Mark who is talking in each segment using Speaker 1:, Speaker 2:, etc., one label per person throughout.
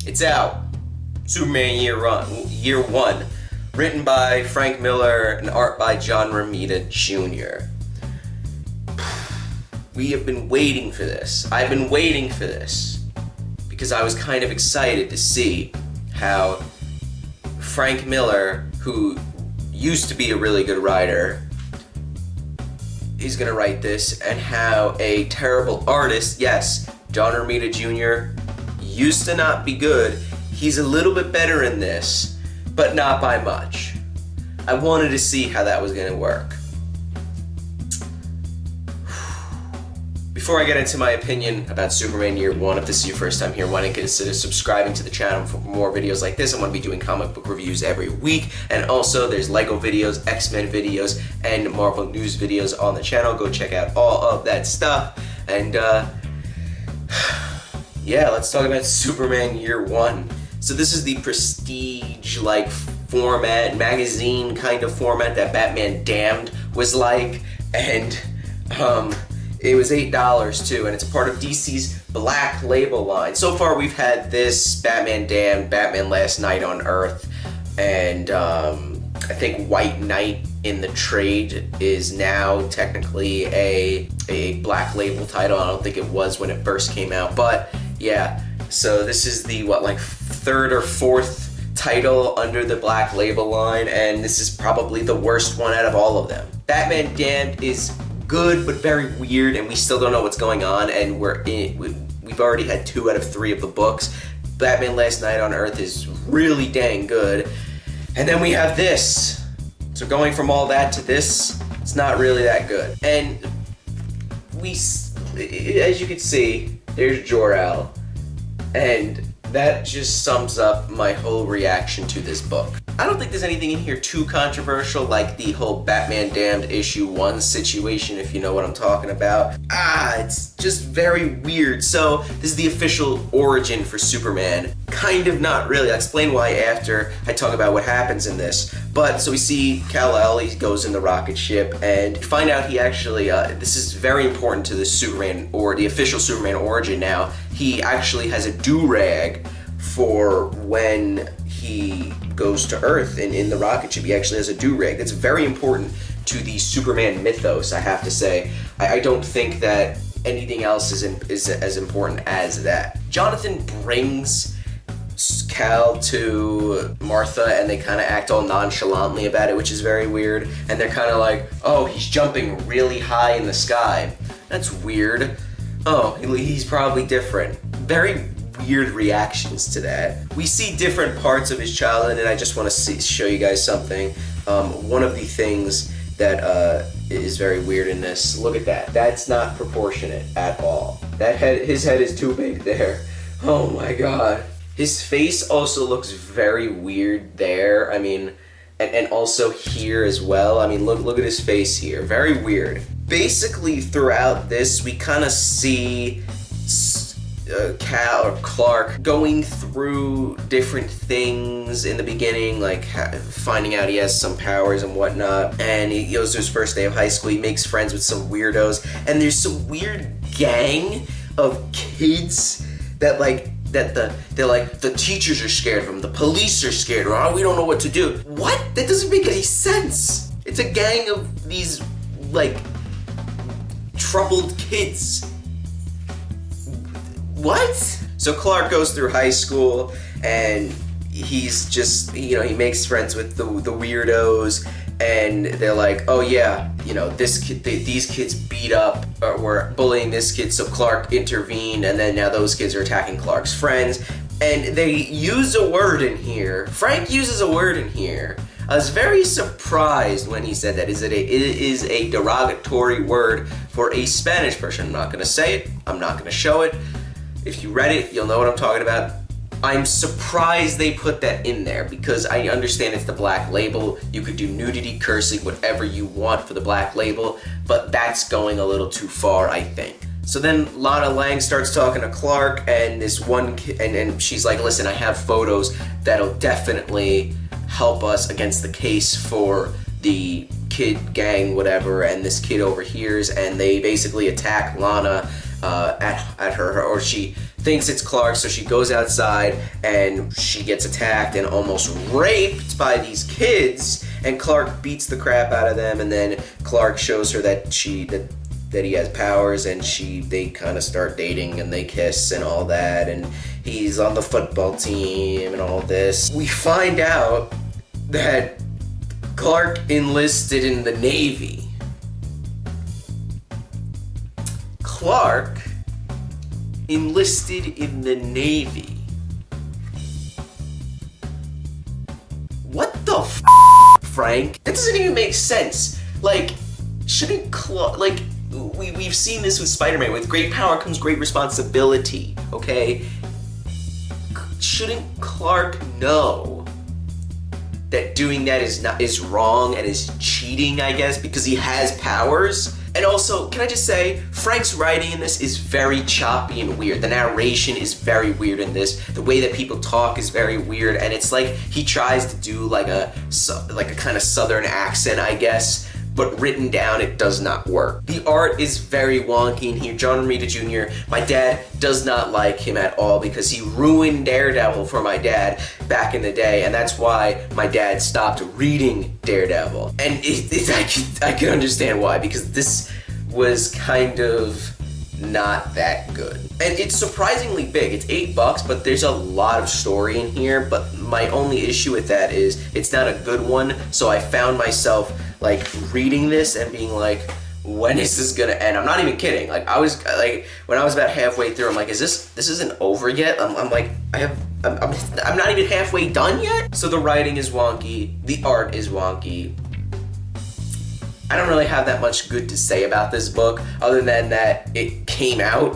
Speaker 1: It's out. Superman Year 1. Written by Frank Millar and art by John Romita Jr. We have been waiting for this. I've been waiting for this because I was kind of excited to see how Frank Millar, who used to be a really good writer, he's gonna write this, and how a terrible artist, yes, John Romita Jr. used to not be good. He's a little bit better in this, but not by much. I wanted to see how that was gonna work. Before I get into my opinion about Superman Year 1, if this is your first time here, why don't you consider subscribing to the channel for more videos like this. I'm going to be doing comic book reviews every week, and also there's Lego videos, X-Men videos, and Marvel news videos on the channel. Go check out all of that stuff, and yeah, let's talk about Superman Year 1. So this is the prestige-like format, magazine kind of format that Batman Damned was like, and it was $8 too, and it's a part of DC's Black Label line. So far we've had this, Batman Damned, Batman Last Night on Earth, and I think White Knight in the trade is now technically a Black Label title. I don't think it was when it first came out, but yeah. So this is the, third or fourth title under the Black Label line, and this is probably the worst one out of all of them. Batman Damned is good, but very weird, and we still don't know what's going on, and we've already had 2 out of 3 of the books. Batman Last Night on Earth is really dang good, and then we have this. So going from all that to this, it's not really that good. And as you can see, there's Jor-El, and that just sums up my whole reaction to this book. I don't think there's anything in here too controversial, like the whole Batman Damned issue 1 situation, if you know what I'm talking about. It's just very weird. So this is the official origin for Superman. Kind of, not really. I'll explain why after I talk about what happens in this. But so we see Kal-El, he goes in the rocket ship, and we find out he actually, this is very important to the Superman, or the official Superman origin now, he actually has a do-rag for when he goes to Earth and in the rocket ship. He actually has a do-rag. That's very important to the Superman mythos, I have to say. I don't think that anything else is as important as that. Jonathan brings Kal to Martha, and they kind of act all nonchalantly about it, which is very weird. And they're kind of like, oh, he's jumping really high in the sky. That's weird. Oh, he's probably different. Very weird reactions to that. We see different parts of his childhood, and I just want to show you guys something. One of the things that is very weird in this, look at that. That's not proportionate at all. His head is too big there. Oh my god. His face also looks very weird there. I mean, and also here as well. I mean, look at his face here. Very weird. Basically, throughout this, we kind of see Kal or Clark going through different things in the beginning, like finding out he has some powers and whatnot, and he goes to his first day of high school. He makes friends with some weirdos, and there's some weird gang of kids that the teachers are scared of him, the police are scared, or oh, we don't know what to do. What? That doesn't make any sense. It's a gang of these troubled kids. What? So Clark goes through high school, and he's just, he makes friends with the weirdos, and they're like, oh yeah, these kids beat up, or were bullying this kid, so Clark intervened, and then now those kids are attacking Clark's friends, and they use a word in here. Frank uses a word in here. I was very surprised when he said that. It is a derogatory word for a Spanish person. I'm not going to say it. I'm not going to show it. If you read it, you'll know what I'm talking about. I'm surprised they put that in there, because I understand it's the Black Label. You could do nudity, cursing, whatever you want for the Black Label, but that's going a little too far, I think. So then Lana Lang starts talking to Clark, and this one kid, and she's like, listen, I have photos that'll definitely help us against the case for the kid gang, whatever, and this kid overhears, and they basically attack Lana at her, or she thinks it's Clark, so she goes outside and she gets attacked and almost raped by these kids, and Clark beats the crap out of them, and then Clark shows her that that he has powers, and they kind of start dating and they kiss and all that, and he's on the football team and all this. We find out that Clark enlisted in the Navy. Clark enlisted in the Navy. What the Frank? That doesn't even make sense. Like, shouldn't Clark, like, we've seen this with Spider-Man. With great power comes great responsibility, okay? Shouldn't Clark know that doing that is wrong and is cheating, I guess, because he has powers? And also, can I just say, Frank's writing in this is very choppy and weird. The narration is very weird in this. The way that people talk is very weird, and it's like he tries to do like a kind of southern accent, I guess, but written down, it does not work. The art is very wonky in here. John Romita Jr., my dad does not like him at all because he ruined Daredevil for my dad back in the day, and that's why my dad stopped reading Daredevil. And I can understand why, because this was kind of not that good. And it's surprisingly big. It's $8, but there's a lot of story in here, but my only issue with that is it's not a good one, so I found myself like reading this and being like, when is this gonna end? I'm not even kidding. Like, I was like, when I was about halfway through, I'm like, this isn't over yet? I'm like, I'm not even halfway done yet? So the writing is wonky, the art is wonky. I don't really have that much good to say about this book, other than that it came out.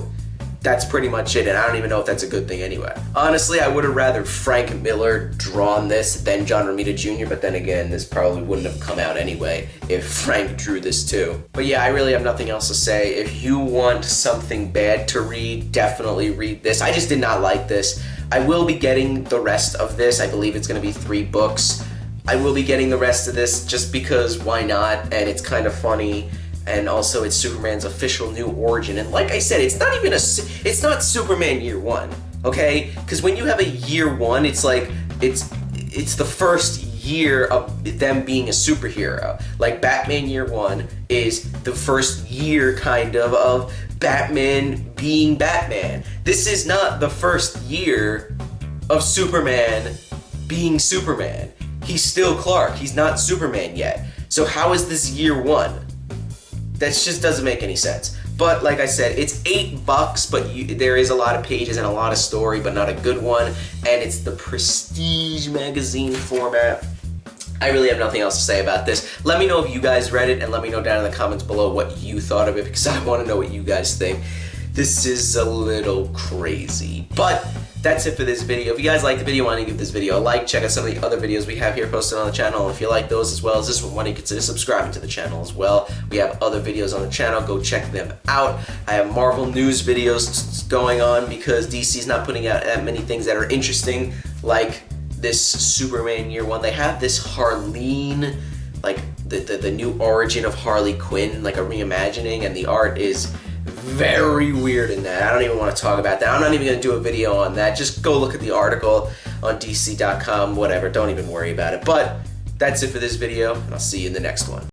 Speaker 1: That's pretty much it, and I don't even know if that's a good thing anyway. Honestly, I would have rather Frank Miller drawn this than John Romita Jr., but then again, this probably wouldn't have come out anyway if Frank drew this too. But yeah, I really have nothing else to say. If you want something bad to read, definitely read this. I just did not like this. I will be getting the rest of this. I believe it's going to be 3 books. I will be getting the rest of this just because why not, and it's kind of funny. And also, it's Superman's official new origin. And like I said, it's not Superman year 1, okay? Because when you have a year 1, it's like, it's the first year of them being a superhero. Like, Batman year 1 is the first year, kind of Batman being Batman. This is not the first year of Superman being Superman. He's still Clark. He's not Superman yet. So how is this year 1? That just doesn't make any sense. But like I said, it's $8, but there is a lot of pages and a lot of story, but not a good one. And it's the Prestige magazine format. I really have nothing else to say about this. Let me know if you guys read it, and let me know down in the comments below what you thought of it, because I want to know what you guys think. This is a little crazy, but that's it for this video. If you guys liked the video, why don't you give this video a like? Check out some of the other videos we have here posted on the channel. And if you like those as well as this one, why don't you consider subscribing to the channel as well? We have other videos on the channel. Go check them out. I have Marvel news videos going on because DC's not putting out that many things that are interesting, like this Superman year 1. They have this Harleen, like the new origin of Harley Quinn, like a reimagining, and the art is very weird in that. I don't even want to talk about that. I'm not even going to do a video on that. Just go look at the article on DC.com, whatever. Don't even worry about it. But that's it for this video, and I'll see you in the next one.